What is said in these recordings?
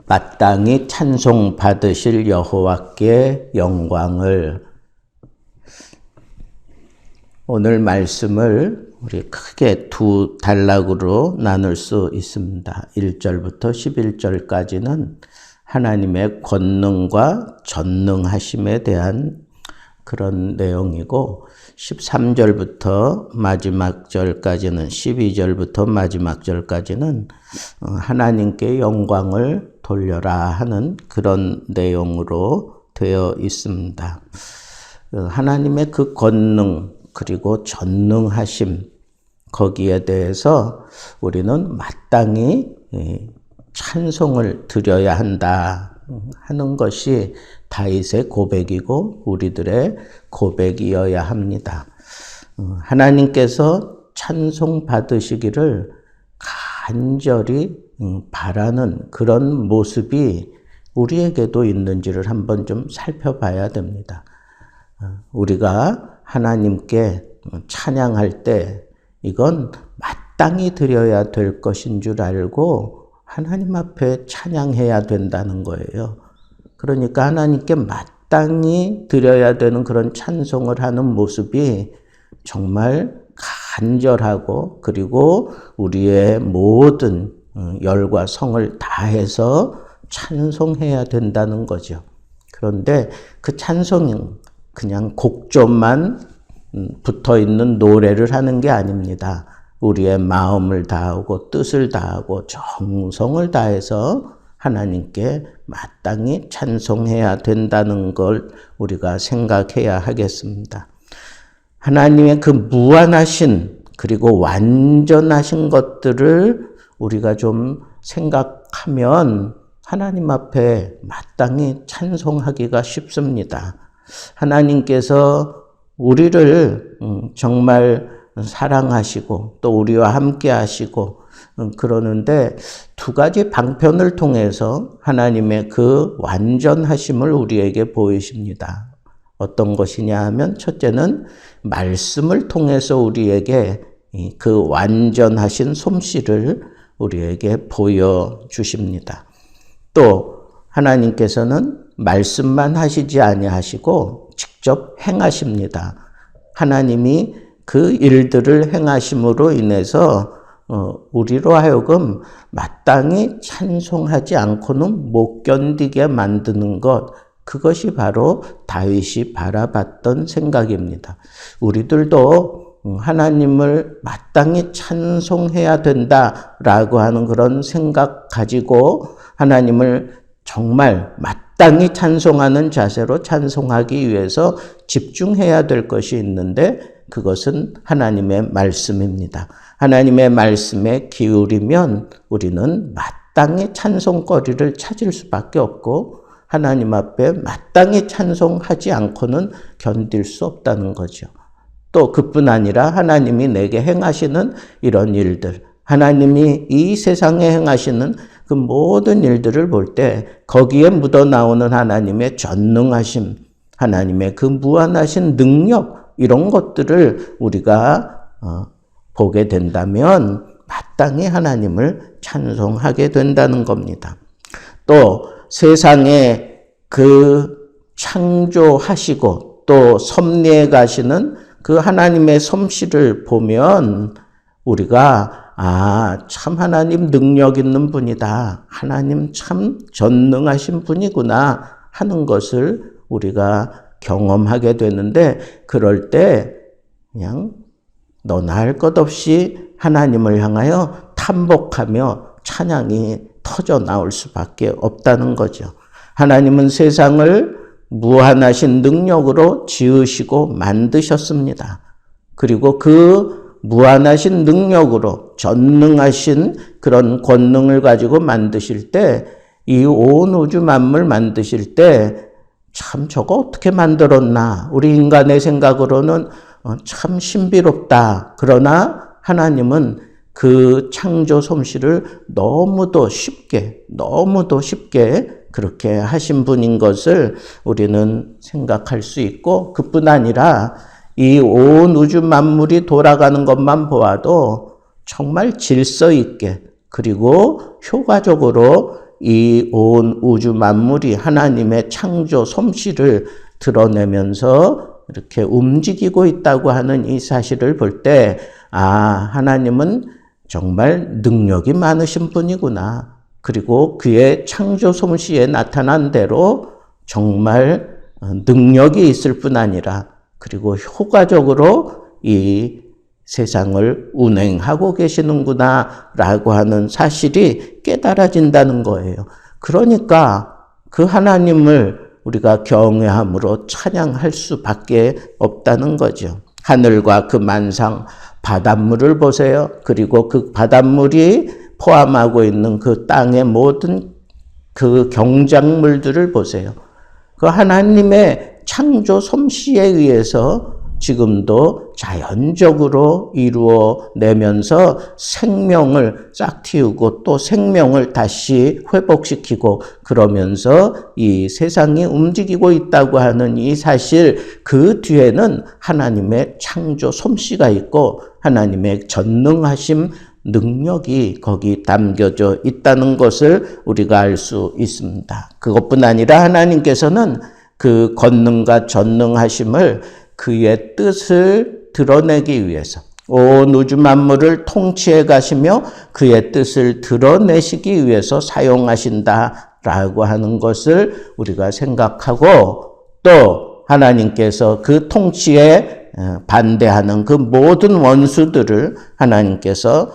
마땅히 찬송 받으실 여호와께 영광을. 오늘 말씀을 우리 크게 두 단락으로 나눌 수 있습니다. 1절부터 11절까지는 하나님의 권능과 전능하심에 대한 그런 내용이고, 13절부터 마지막 절까지는, 12절부터 마지막 절까지는 하나님께 영광을 돌려라 하는 그런 내용으로 되어 있습니다. 하나님의 그 권능 그리고 전능하심, 거기에 대해서 우리는 마땅히 찬송을 드려야 한다 하는 것이 다윗의 고백이고 우리들의 고백이어야 합니다. 하나님께서 찬송 받으시기를 간절히 바라는 그런 모습이 우리에게도 있는지를 한번 좀 살펴봐야 됩니다. 우리가 하나님께 찬양할 때 이건 마땅히 드려야 될 것인 줄 알고 하나님 앞에 찬양해야 된다는 거예요. 그러니까 하나님께 마땅히 드려야 되는 그런 찬송을 하는 모습이 정말 간절하고, 그리고 우리의 모든 열과 성을 다해서 찬송해야 된다는 거죠. 그런데 그 찬송은 그냥 곡조만 붙어 있는 노래를 하는 게 아닙니다. 우리의 마음을 다하고 뜻을 다하고 정성을 다해서 하나님께 마땅히 찬송해야 된다는 걸 우리가 생각해야 하겠습니다. 하나님의 그 무한하신 그리고 완전하신 것들을 우리가 좀 생각하면 하나님 앞에 마땅히 찬송하기가 쉽습니다. 하나님께서 우리를 정말 사랑하시고 또 우리와 함께 하시고 그러는데, 두 가지 방편을 통해서 하나님의 그 완전하심을 우리에게 보이십니다. 어떤 것이냐 하면, 첫째는 말씀을 통해서 우리에게 그 완전하신 솜씨를 우리에게 보여주십니다. 또 하나님께서는 말씀만 하시지 아니하시고 직접 행하십니다. 하나님이 그 일들을 행하심으로 인해서 우리로 하여금 마땅히 찬송하지 않고는 못 견디게 만드는 것, 그것이 바로 다윗이 바라봤던 생각입니다. 우리들도 하나님을 마땅히 찬송해야 된다라고 하는 그런 생각 가지고 하나님을 정말 마땅히 찬송하는 자세로 찬송하기 위해서 집중해야 될 것이 있는데, 그것은 하나님의 말씀입니다. 하나님의 말씀에 기울이면 우리는 마땅히 찬송거리를 찾을 수밖에 없고, 하나님 앞에 마땅히 찬송하지 않고는 견딜 수 없다는 거죠. 또 그뿐 아니라 하나님이 내게 행하시는 이런 일들, 하나님이 이 세상에 행하시는 그 모든 일들을 볼 때 거기에 묻어나오는 하나님의 전능하심, 하나님의 그 무한하신 능력, 이런 것들을 우리가 보게 된다면 마땅히 하나님을 찬송하게 된다는 겁니다. 또 세상에 그 창조하시고 또 섭리해 가시는 그 하나님의 솜씨를 보면 우리가 참 하나님 능력 있는 분이다, 하나님 참 전능하신 분이구나 하는 것을 우리가 경험하게 되는데, 그럴 때 그냥 너나 할 것 없이 하나님을 향하여 탐복하며 찬양이 터져 나올 수밖에 없다는 거죠. 하나님은 세상을 무한하신 능력으로 지으시고 만드셨습니다. 그리고 그 무한하신 능력으로 전능하신 그런 권능을 가지고 만드실 때, 이 온 우주 만물 만드실 때 참 저거 어떻게 만들었나, 우리 인간의 생각으로는 참 신비롭다. 그러나 하나님은 그 창조 솜씨를 너무도 쉽게 그렇게 하신 분인 것을 우리는 생각할 수 있고, 그뿐 아니라 이 온 우주 만물이 돌아가는 것만 보아도 정말 질서 있게 그리고 효과적으로 이 온 우주 만물이 하나님의 창조 솜씨를 드러내면서 이렇게 움직이고 있다고 하는 이 사실을 볼 때, 하나님은 정말 능력이 많으신 분이구나. 그리고 그의 창조 솜씨에 나타난 대로 정말 능력이 있을 뿐 아니라 그리고 효과적으로 이 세상을 운행하고 계시는구나 라고 하는 사실이 깨달아진다는 거예요. 그러니까 그 하나님을 우리가 경외함으로 찬양할 수밖에 없다는 거죠. 하늘과 그 만상, 바닷물을 보세요. 그리고 그 바닷물이 포함하고 있는 그 땅의 모든 그 경작물들을 보세요. 그 하나님의 창조 솜씨에 의해서 지금도 자연적으로 이루어내면서 생명을 싹 틔우고 또 생명을 다시 회복시키고 그러면서 이 세상이 움직이고 있다고 하는 이 사실, 그 뒤에는 하나님의 창조 솜씨가 있고 하나님의 전능하심, 능력이 거기 담겨져 있다는 것을 우리가 알 수 있습니다. 그것뿐 아니라 하나님께서는 그 권능과 전능하심을 그의 뜻을 드러내기 위해서 온 우주 만물을 통치해 가시며 그의 뜻을 드러내시기 위해서 사용하신다라고 하는 것을 우리가 생각하고, 또 하나님께서 그 통치에 반대하는 그 모든 원수들을 하나님께서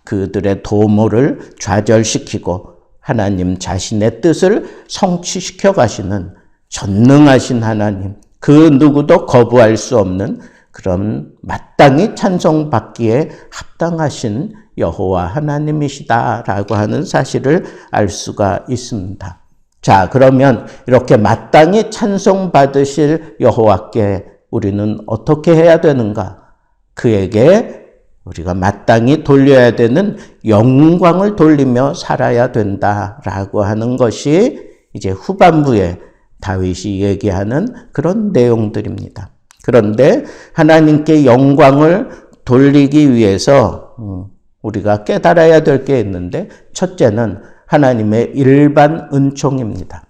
그들의 도모를 좌절시키고 하나님 자신의 뜻을 성취시켜 가시는 전능하신 하나님, 그 누구도 거부할 수 없는 그런 마땅히 찬송받기에 합당하신 여호와 하나님이시다라고 하는 사실을 알 수가 있습니다. 자, 그러면 이렇게 마땅히 찬송받으실 여호와께 우리는 어떻게 해야 되는가? 그에게 우리가 마땅히 돌려야 되는 영광을 돌리며 살아야 된다라고 하는 것이 이제 후반부에 다윗이 얘기하는 그런 내용들입니다. 그런데 하나님께 영광을 돌리기 위해서 우리가 깨달아야 될 게 있는데, 첫째는 하나님의 일반 은총입니다.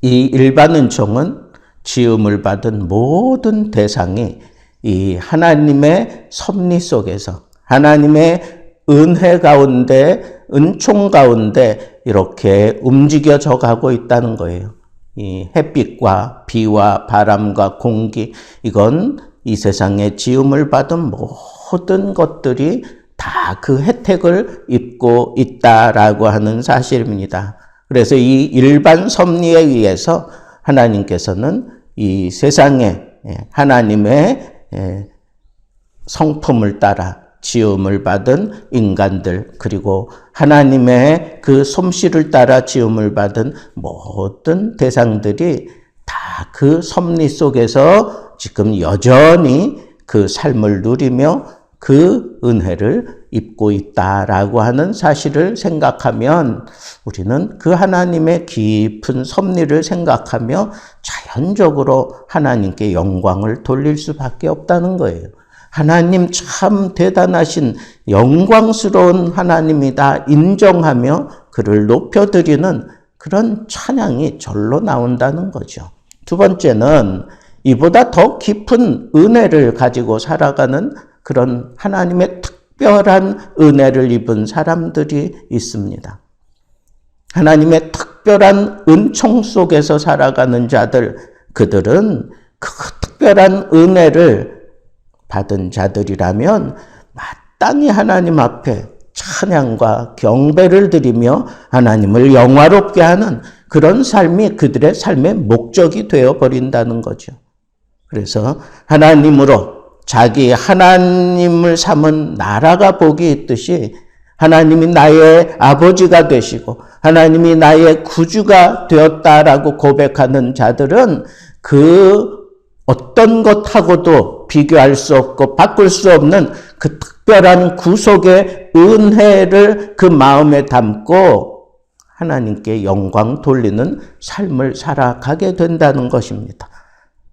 이 일반 은총은 지음을 받은 모든 대상이 이 하나님의 섭리 속에서 하나님의 은혜 가운데, 은총 가운데 이렇게 움직여져 가고 있다는 거예요. 이 햇빛과 비와 바람과 공기, 이건 이 세상에 지음을 받은 모든 것들이 다 그 혜택을 입고 있다라고 하는 사실입니다. 그래서 이 일반 섭리에 의해서 하나님께서는 이 세상에 하나님의 성품을 따라 지음을 받은 인간들, 그리고 하나님의 그 솜씨를 따라 지음을 받은 모든 대상들이 다 그 섭리 속에서 지금 여전히 그 삶을 누리며 그 은혜를 입고 있다라고 하는 사실을 생각하면 우리는 그 하나님의 깊은 섭리를 생각하며 자연적으로 하나님께 영광을 돌릴 수밖에 없다는 거예요. 하나님 참 대단하신 영광스러운 하나님이다 인정하며 그를 높여드리는 그런 찬양이 절로 나온다는 거죠. 두 번째는 이보다 더 깊은 은혜를 가지고 살아가는 그런 하나님의 특별한 은혜를 입은 사람들이 있습니다. 하나님의 특별한 은총 속에서 살아가는 자들, 그들은 그 특별한 은혜를 받은 자들이라면 마땅히 하나님 앞에 찬양과 경배를 드리며 하나님을 영화롭게 하는 그런 삶이 그들의 삶의 목적이 되어버린다는 거죠. 그래서 하나님으로 자기 하나님을 삼은 나라가 복이 있듯이 하나님이 나의 아버지가 되시고 하나님이 나의 구주가 되었다라고 고백하는 자들은 그 어떤 것하고도 비교할 수 없고 바꿀 수 없는 그 특별한 구속의 은혜를 그 마음에 담고 하나님께 영광 돌리는 삶을 살아가게 된다는 것입니다.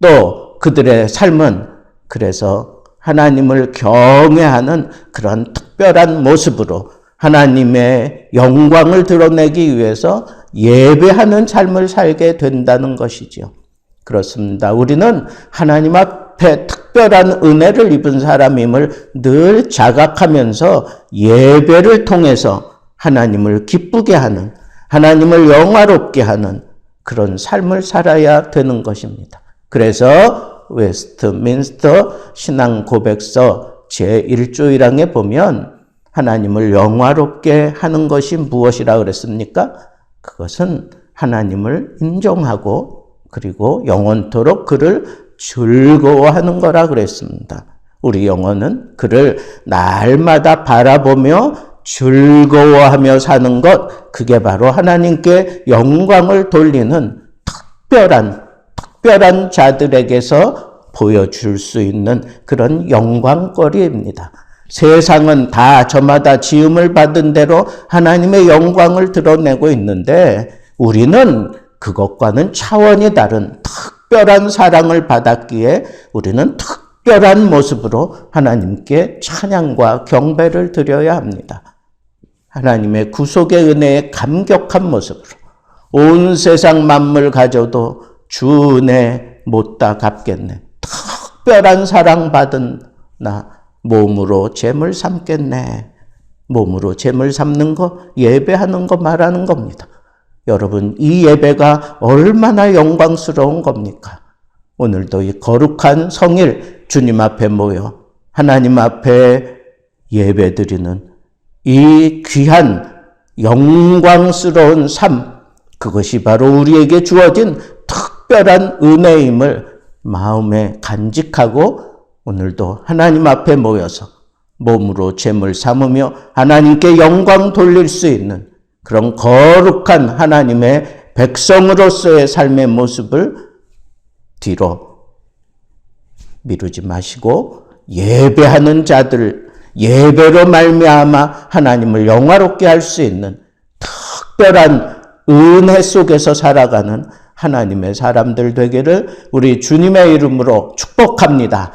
또 그들의 삶은 그래서 하나님을 경외하는 그런 특별한 모습으로 하나님의 영광을 드러내기 위해서 예배하는 삶을 살게 된다는 것이죠. 그렇습니다. 우리는 하나님 앞에 특별한 은혜를 입은 사람임을 늘 자각하면서 예배를 통해서 하나님을 기쁘게 하는, 하나님을 영화롭게 하는 그런 삶을 살아야 되는 것입니다. 그래서 웨스트민스터 신앙 고백서 제1조 1항에 보면 하나님을 영화롭게 하는 것이 무엇이라 그랬습니까? 그것은 하나님을 인정하고 그리고 영원토록 그를 즐거워하는 거라 그랬습니다. 우리 영혼은 그를 날마다 바라보며 즐거워하며 사는 것, 그게 바로 하나님께 영광을 돌리는 특별한 자들에게서 보여줄 수 있는 그런 영광거리입니다. 세상은 다 저마다 지음을 받은 대로 하나님의 영광을 드러내고 있는데 우리는 그것과는 차원이 다른 특별한 사랑을 받았기에 우리는 특별한 모습으로 하나님께 찬양과 경배를 드려야 합니다. 하나님의 구속의 은혜에 감격한 모습으로 온 세상 만물 가져도 주 은혜 못다 갚겠네. 특별한 사랑받은 나 몸으로 제물 삼겠네. 몸으로 제물 삼는 거, 예배하는 거 말하는 겁니다. 여러분, 이 예배가 얼마나 영광스러운 겁니까? 오늘도 이 거룩한 성일 주님 앞에 모여 하나님 앞에 예배드리는 이 귀한 영광스러운 삶, 그것이 바로 우리에게 주어진 특별한 은혜임을 마음에 간직하고 오늘도 하나님 앞에 모여서 몸으로 제물 삼으며 하나님께 영광 돌릴 수 있는 그런 거룩한 하나님의 백성으로서의 삶의 모습을 뒤로 미루지 마시고 예배하는 자들, 예배로 말미암아 하나님을 영화롭게 할 수 있는 특별한 은혜 속에서 살아가는 하나님의 사람들 되기를 우리 주님의 이름으로 축복합니다.